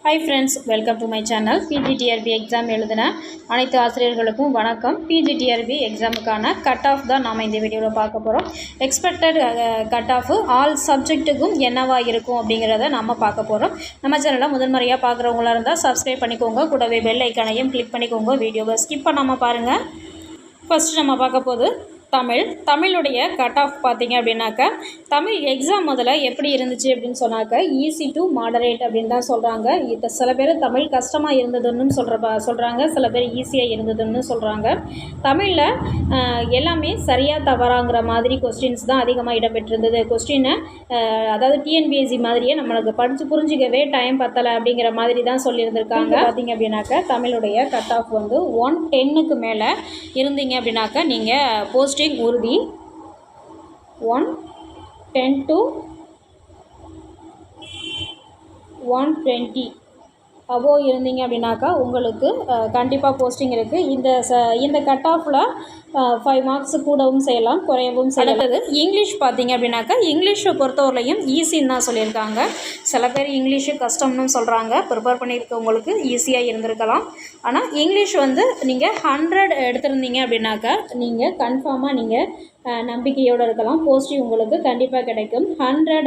Hi friends, welcome to my channel. PGTRB exam எழுதுன அனைத்து ஆசிரியர்களுக்கும் வணக்கம். PGTRB எக்ஸாமுக்கான கட் ஆஃப் தான் நாம் இந்த வீடியோவில் பார்க்க போகிறோம். எக்ஸ்பெக்டட் கட் ஆஃப் ஆல் சப்ஜெக்ட்டுக்கும் என்னவா இருக்கும் அப்படிங்கிறத நம்ம பார்க்க போகிறோம். நம்ம சேனலை முதன்முறையாக பார்க்குறவங்களா இருந்தால் சப்ஸ்கிரைப் பண்ணிக்கோங்க, கூடவே பெல் ஐக்கானையும் கிளிக் பண்ணிக்கோங்க. வீடியோவை ஸ்கிப் பண்ணாமல் பாருங்கள். ஃபஸ்ட்டு நம்ம பார்க்க போது தமிழுடைய கட் ஆஃப் பார்த்திங்க அப்படின்னாக்கா தமிழ் எக்ஸாம் முதல்ல எப்படி இருந்துச்சு அப்படின்னு சொன்னாக்க ஈஸி டு மாடரேட் அப்படின்னு தான் சொல்கிறாங்க. இப்போ சில பேர் தமிழ் கஷ்டமாக இருந்ததுன்னு சொல்கிறாங்க, சில பேர் ஈஸியாக இருந்ததுன்னு சொல்கிறாங்க. தமிழில் எல்லாமே சரியாக தவறாங்கிற மாதிரி கொஸ்டின்ஸ் தான் அதிகமாக இடம்பெற்றிருந்தது. கொஸ்டினை அதாவது டிஎன்பிஎஸ்சி மாதிரியே நம்மளுக்கு படித்து புரிஞ்சிக்கவே டைம் பத்தலை அப்படிங்கிற மாதிரி தான் சொல்லியிருந்திருக்காங்க. பார்த்திங்க அப்படின்னாக்கா தமிழுடைய கட் ஆஃப் வந்து 110க்கு மேலே இருந்தீங்க அப்படின்னாக்கா நீங்கள் போஸ்டிங் உறுதி. 110 to 120 அபோவ் இருந்தீங்க அப்படின்னாக்கா உங்களுக்கு கண்டிப்பாக போஸ்டிங் இருக்குது. இந்த கட் ஆஃபில் 5 மார்க்ஸ் கூடவும் செய்யலாம், குறையவும் செய்யலாம். இங்கிலீஷ் பார்த்தீங்க அப்படின்னாக்கா இங்கிலீஷை பொறுத்தவரையிலையும் ஈஸின்னு தான் சொல்லியிருக்காங்க. சில பேர் இங்கிலீஷு கஷ்டம்னு சொல்கிறாங்க. ப்ரிப்பேர் பண்ணியிருக்கவங்களுக்கு ஈஸியாக இருந்திருக்கலாம். ஆனால் இங்கிலீஷ் வந்து நீங்கள் 100 எடுத்திருந்தீங்க அப்படின்னாக்கா நீங்கள் கன்ஃபார்மாக நீங்கள் நம்பிக்கையோடு இருக்கலாம். போஸ்டிங் உங்களுக்கு கண்டிப்பாக கிடைக்கும். 100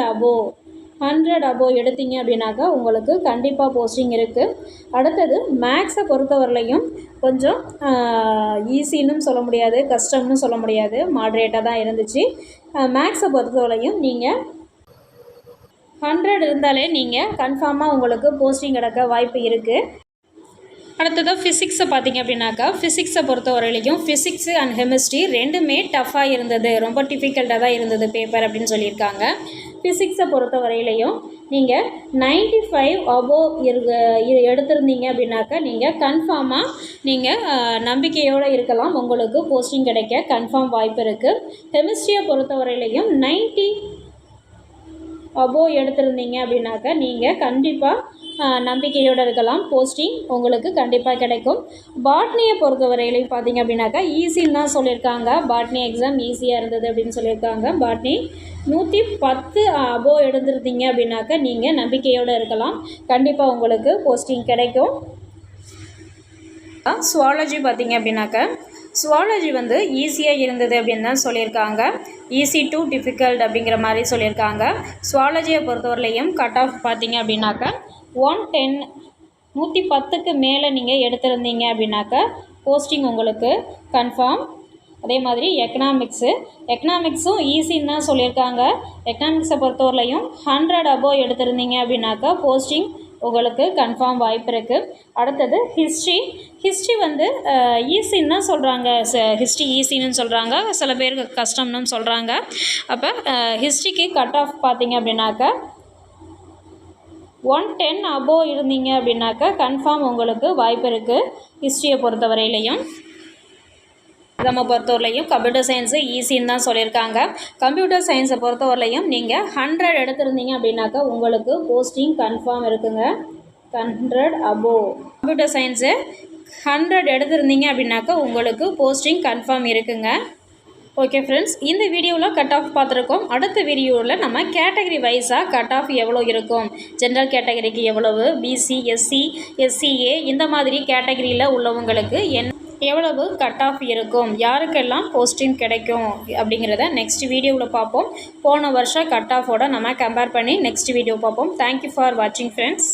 அபோவ் எடுத்தீங்க அப்படின்னாக்கா உங்களுக்கு கண்டிப்பாக போஸ்டிங் இருக்குது. அடுத்தது மேக்ஸை பொறுத்தவரையிலையும் கொஞ்சம் ஈஸின்னு சொல்ல முடியாது, கஷ்டம்னு சொல்ல முடியாது, மாட்ரேட்டாக தான் இருந்துச்சு. மேக்ஸை பொறுத்தவரையிலையும் நீங்கள் 100 இருந்தாலே நீங்கள் கன்ஃபார்மாக உங்களுக்கு போஸ்டிங் கிடைக்க வாய்ப்பு இருக்குது. அடுத்தது ஃபிசிக்ஸை பார்த்திங்க அப்படின்னாக்கா ஃபிசிக்ஸை பொறுத்தவரையிலையும் ஃபிசிக்ஸு அண்ட் கெமிஸ்ட்ரி ரெண்டுமே டஃப்பாக இருந்தது, ரொம்ப டிஃபிகல்ட்டாக தான் இருந்தது பேப்பர் அப்படின்னு சொல்லியிருக்காங்க. ஃபிசிக்ஸை பொறுத்தவரையிலையும் நீங்கள் 95 அபோவ் எடுத்திருந்தீங்க அப்படின்னாக்கா நீங்கள் கன்ஃபார்மாக நீங்கள் நம்பிக்கையோடு இருக்கலாம், உங்களுக்கு போஸ்டிங் கிடைக்க கன்ஃபார்ம் வாய்ப்பு இருக்குது. கெமிஸ்ட்ரியை பொறுத்தவரையிலையும் 90 அபோவ் எடுத்திருந்தீங்க அப்படின்னாக்கா நீங்கள் கண்டிப்பாக நம்பிக்கையோடு இருக்கலாம், போஸ்டிங் உங்களுக்கு கண்டிப்பாக கிடைக்கும். பாட்னியை பொறுத்தவரையிலையும் பார்த்திங்க அப்படின்னாக்கா ஈஸின்னு தான் சொல்லியிருக்காங்க. பாட்னி எக்ஸாம் ஈஸியாக இருந்தது அப்படின்னு சொல்லியிருக்காங்க. பாட்னி 110 அபோவ் எடுத்துருந்தீங்க அப்படின்னாக்கா நீங்கள் நம்பிக்கையோடு இருக்கலாம், கண்டிப்பாக உங்களுக்கு போஸ்டிங் கிடைக்கும். சுவாலஜி பார்த்திங்க அப்படின்னாக்கா சுவாலஜி வந்து ஈஸியாக இருந்தது அப்படின்னு தான் சொல்லியிருக்காங்க. ஈஸி டு டிஃபிகல்ட் அப்படிங்கிற மாதிரி சொல்லியிருக்காங்க. சுவாலஜியை பொறுத்தவரையிலையும் கட் ஆஃப் பார்த்திங்க அப்படின்னாக்கா 110க்கு மேலே நீங்கள் எடுத்திருந்தீங்க அப்படின்னாக்கா போஸ்டிங் உங்களுக்கு கன்ஃபார்ம். அதே மாதிரி எக்கனாமிக்ஸும் ஈஸின்னு தான் சொல்லியிருக்காங்க. எக்கனாமிக்ஸை பொறுத்தவரையிலையும் 100 அபோவ் எடுத்திருந்தீங்க அப்படின்னாக்கா போஸ்டிங் உங்களுக்கு கன்ஃபார்ம் வாய்ப்பு இருக்குது. அடுத்தது ஹிஸ்ட்ரி வந்து ஈஸின்னு தான் சொல்கிறாங்க. ஹிஸ்ட்ரி ஈஸின்னு சொல்கிறாங்க, சில பேருக்கு கஷ்டம்னு சொல்கிறாங்க. அப்போ ஹிஸ்ட்ரிக்கு கட் ஆஃப் பார்த்திங்க அப்படின்னாக்கா 110 அபோவ் இருந்தீங்க அப்படின்னாக்கா கன்ஃபார்ம் உங்களுக்கு வாய்ப்பு இருக்குது. ஹிஸ்ட்ரியை பொறுத்தவரையிலையும் நம்ம பொறுத்தவரையிலையும் கம்ப்யூட்டர் சயின்ஸு ஈஸின்னு தான் சொல்லியிருக்காங்க. கம்ப்யூட்டர் சயின்ஸை பொறுத்தவரையிலையும் நீங்கள் 100 எடுத்திருந்தீங்க அப்படின்னாக்கா உங்களுக்கு போஸ்டிங் கன்ஃபார்ம் இருக்குங்க. 100 அபோவ் கம்ப்யூட்டர் சயின்ஸு 100 எடுத்திருந்தீங்க அப்படின்னாக்கா உங்களுக்கு போஸ்டிங் கன்ஃபார்ம் இருக்குங்க. ஓகே ஃப்ரெண்ட்ஸ், இந்த வீடியோவில் கட் ஆஃப் பார்த்துருக்கோம். அடுத்த வீடியோவில் நம்ம கேட்டகரி வைஸாக கட் ஆஃப் எவ்வளோ இருக்கும், ஜென்ரல் கேட்டகரிக்கு எவ்வளவு, பிசி, எஸ்சி, எஸ்சிஏ இந்த மாதிரி கேட்டகரியில் உள்ளவங்களுக்கு எவ்வளவு கட் ஆஃப் இருக்கும், யாருக்கெல்லாம் போஸ்டிங் கிடைக்கும் அப்படிங்கிறத நெக்ஸ்ட் வீடியோவில் பார்ப்போம். போன வருஷம் கட் ஆஃபோட நம்ம கம்பேர் பண்ணி நெக்ஸ்ட் வீடியோ பார்ப்போம். தேங்க்யூ ஃபார் வாட்சிங் ஃப்ரெண்ட்ஸ்.